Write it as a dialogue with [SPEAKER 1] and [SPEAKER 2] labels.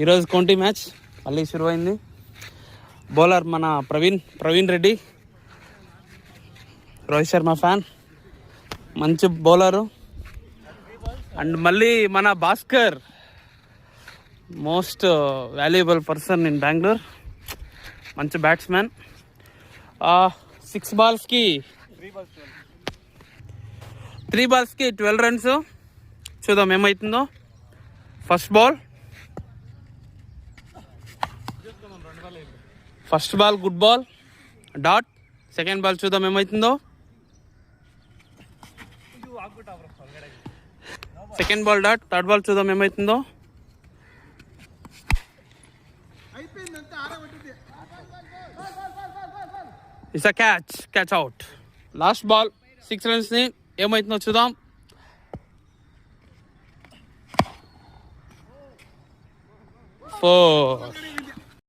[SPEAKER 1] ఈరోజు county match మళ్ళీ శురువైంది. Bowler మన ప్రవీణ్ రెడ్డి, రోహిత్ శర్మ ఫ్యాన్, మంచి బౌలరు. అండ్ మళ్ళీ మన Bhaskar, most valuable person in Bengaluru, మంచి బ్యాట్స్మెన్. 6 balls-కి 3 balls-కి 12 runs. చూద్దాం ఏమవుతుందో. First ball good ball, dot. Second ball చూద్దాం ఏమవుతుందో. Second ball dot. Third ball చూద్దాం ఏమవుతుందో. It's a catch out. Last ball 6 runs-ని ఏమవుతుందో చూద్దాం. 4